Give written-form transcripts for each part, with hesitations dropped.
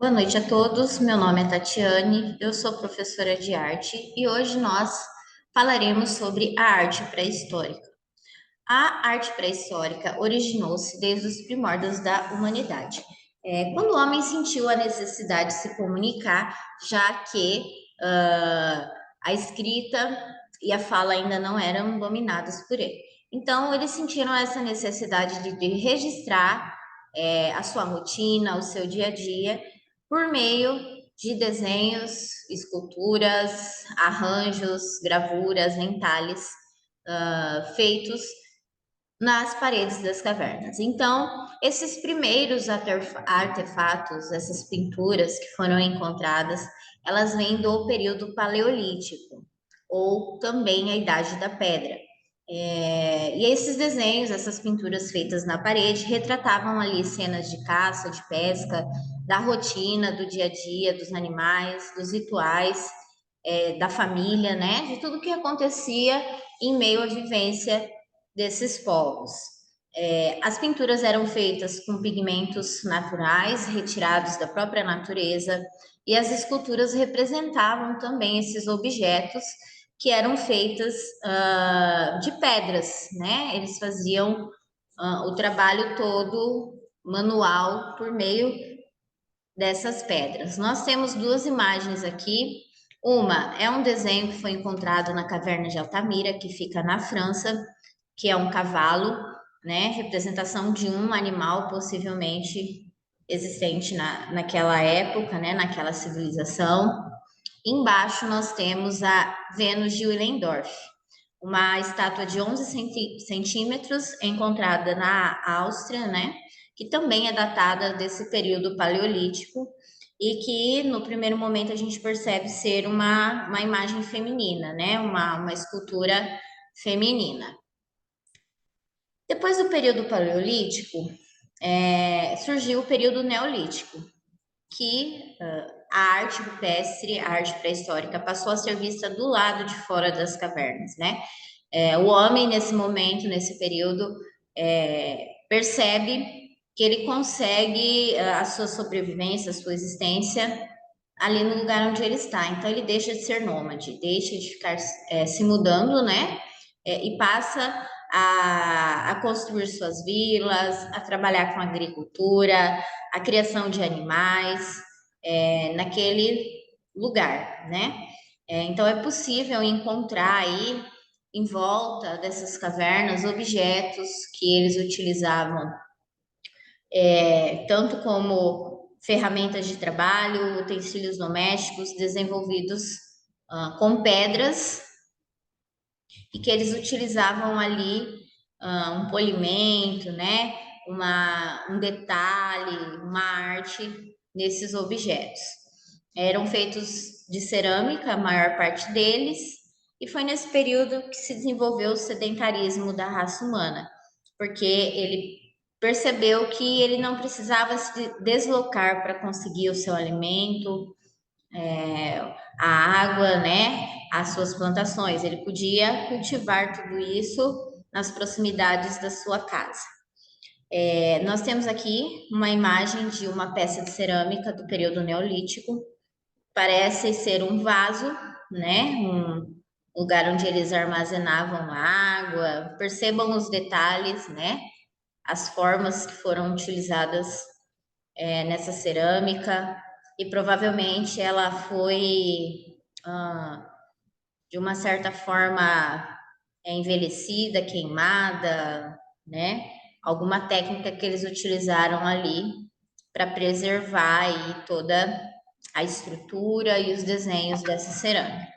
Boa noite a todos. Meu nome é Tatiane, eu sou professora de arte e hoje nós falaremos sobre a arte pré-histórica. A arte pré-histórica originou-se desde os primórdios da humanidade, quando o homem sentiu a necessidade de se comunicar, já que a escrita e a fala ainda não eram dominadas por ele. Então, eles sentiram essa necessidade de registrar a sua rotina, o seu dia a dia, por meio de desenhos, esculturas, arranjos, gravuras, entalhes feitos nas paredes das cavernas. Então, esses primeiros artefatos, essas pinturas que foram encontradas, elas vêm do período paleolítico, ou também a Idade da Pedra. E esses desenhos, essas pinturas feitas na parede, retratavam ali cenas de caça, de pesca, da rotina, do dia a dia, dos animais, dos rituais, da família, né? De tudo que acontecia em meio à vivência desses povos. As pinturas eram feitas com pigmentos naturais, retirados da própria natureza, e as esculturas representavam também esses objetos que eram feitas de pedras, né? Eles faziam o trabalho todo manual por meio dessas pedras. Nós temos duas imagens aqui. Uma é um desenho que foi encontrado na caverna de Altamira, que fica na França, que é um cavalo, né? Representação de um animal possivelmente existente naquela época, né? Naquela civilização. Embaixo nós temos a Vênus de Willendorf, uma estátua de 11 centímetros encontrada na Áustria, né? Que também é datada desse período paleolítico e que no primeiro momento a gente percebe ser uma imagem feminina, né? Uma escultura feminina. Depois do período paleolítico, surgiu o período neolítico, que a arte rupestre, a arte pré-histórica, passou a ser vista do lado de fora das cavernas, né? O homem, nesse momento, nesse período, percebe que ele consegue a sua sobrevivência, a sua existência ali no lugar onde ele está. Então, ele deixa de ser nômade, deixa de ficar se mudando, né? E passa a construir suas vilas, a trabalhar com agricultura, a criação de animais naquele lugar, né? Então, é possível encontrar aí em volta dessas cavernas objetos que eles utilizavam tanto como ferramentas de trabalho, utensílios domésticos desenvolvidos com pedras e que eles utilizavam ali um polimento, né? Um detalhe, uma arte nesses objetos. Eram feitos de cerâmica, a maior parte deles, e foi nesse período que se desenvolveu o sedentarismo da raça humana, porque ele percebeu que ele não precisava se deslocar para conseguir o seu alimento, a água, né, as suas plantações. Ele podia cultivar tudo isso nas proximidades da sua casa. Nós temos aqui uma imagem de uma peça de cerâmica do período neolítico. Parece ser um vaso, né, um lugar onde eles armazenavam água. Percebam os detalhes, né, as formas que foram utilizadas nessa cerâmica e provavelmente ela foi de uma certa forma envelhecida, queimada, né? Alguma técnica que eles utilizaram ali para preservar aí toda a estrutura e os desenhos dessa cerâmica.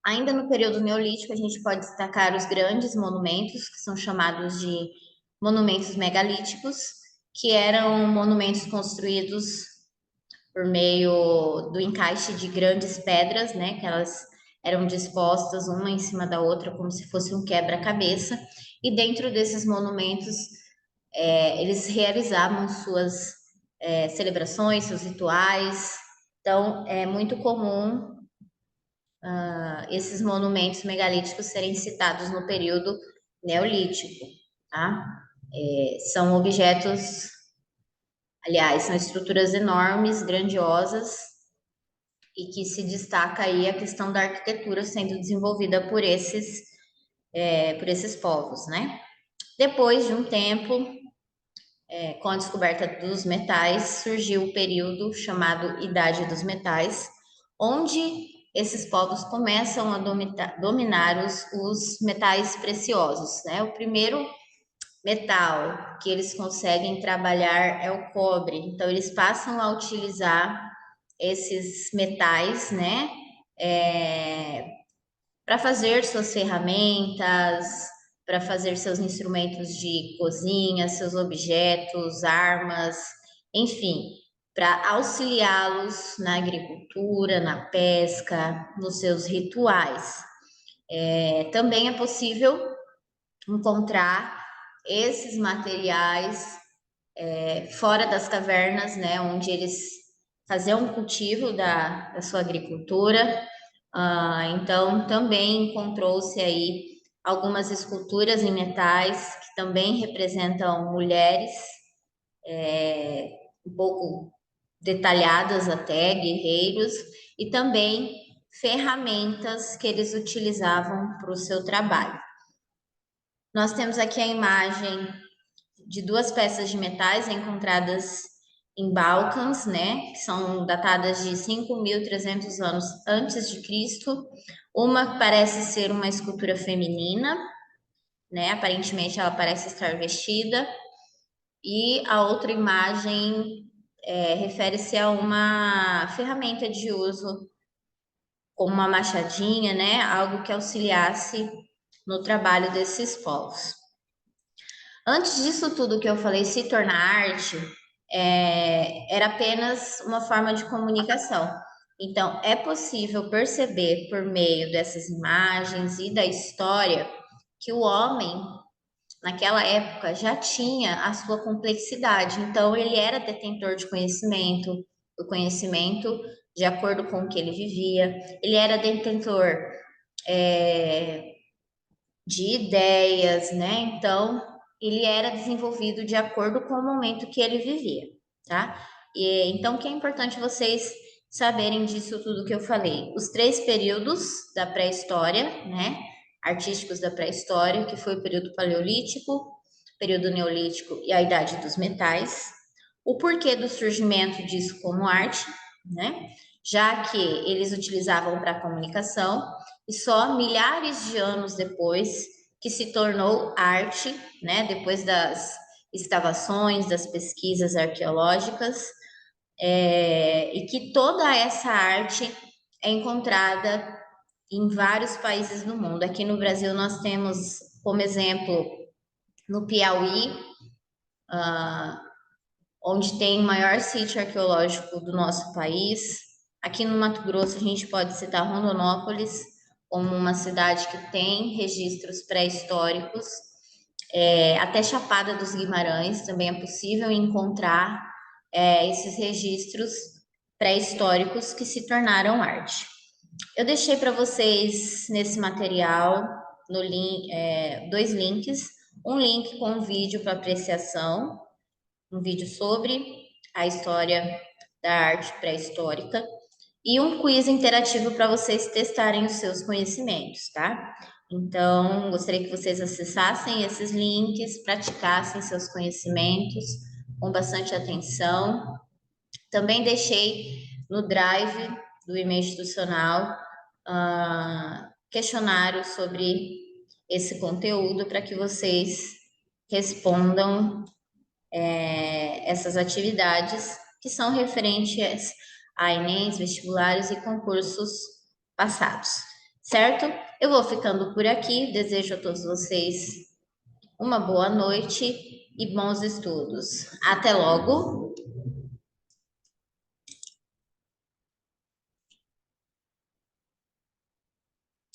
Ainda no período neolítico, a gente pode destacar os grandes monumentos, que são chamados de monumentos megalíticos, que eram monumentos construídos por meio do encaixe de grandes pedras, né, que elas eram dispostas uma em cima da outra como se fosse um quebra-cabeça, e dentro desses monumentos eles realizavam suas celebrações, seus rituais. Então é muito comum esses monumentos megalíticos serem citados no período neolítico, tá? São objetos Aliás, são estruturas enormes, grandiosas, e que se destaca aí a questão da arquitetura sendo desenvolvida por esses povos, né? Depois de um tempo, com a descoberta dos metais, surgiu o período chamado Idade dos Metais, onde esses povos começam a dominar os metais preciosos, né? O primeiro metal que eles conseguem trabalhar é o cobre, então eles passam a utilizar esses metais, né? É, para fazer suas ferramentas, para fazer seus instrumentos de cozinha, seus objetos, armas, enfim, para auxiliá-los na agricultura, na pesca, nos seus rituais. Também é possível encontrar esses materiais fora das cavernas, né, onde eles faziam um cultivo da sua agricultura. Então, também encontrou-se aí algumas esculturas em metais que também representam mulheres, um pouco detalhadas até, guerreiros, e também ferramentas que eles utilizavam para o seu trabalho. Nós temos aqui a imagem de duas peças de metais encontradas em Balcãs, né, que são datadas de 5.300 anos antes de Cristo. Uma parece ser uma escultura feminina, né, aparentemente ela parece estar vestida, e a outra imagem refere-se a uma ferramenta de uso, como uma machadinha, né, algo que auxiliasse no trabalho desses povos. Antes disso tudo que eu falei se tornar arte, era apenas uma forma de comunicação. Então, é possível perceber por meio dessas imagens e da história que o homem, naquela época, já tinha a sua complexidade. Então, ele era detentor de conhecimento, do conhecimento de acordo com o que ele vivia, ele era detentor de ideias, né? Então, ele era desenvolvido de acordo com o momento que ele vivia, tá? E então, o que é importante vocês saberem disso tudo que eu falei? Os três períodos da pré-história, né? Artísticos da pré-história, que foi o período paleolítico, período neolítico e a idade dos metais. O porquê do surgimento disso como arte, né? Já que eles utilizavam para comunicação, e só milhares de anos depois que se tornou arte, né? Depois das escavações, das pesquisas arqueológicas, e que toda essa arte é encontrada em vários países do mundo. Aqui no Brasil nós temos, como exemplo, no Piauí, onde tem o maior sítio arqueológico do nosso país. Aqui no Mato Grosso, a gente pode citar Rondonópolis como uma cidade que tem registros pré-históricos. Até Chapada dos Guimarães também é possível encontrar esses registros pré-históricos que se tornaram arte. Eu deixei para vocês nesse material no link, dois links, um link com um vídeo para apreciação, um vídeo sobre a história da arte pré-histórica e um quiz interativo para vocês testarem os seus conhecimentos, tá? Então, gostaria que vocês acessassem esses links, praticassem seus conhecimentos com bastante atenção. Também deixei no Drive do e-mail institucional questionário sobre esse conteúdo para que vocês respondam essas atividades que são referentes a Enems, vestibulares e concursos passados, certo? Eu vou ficando por aqui, desejo a todos vocês uma boa noite e bons estudos. Até logo!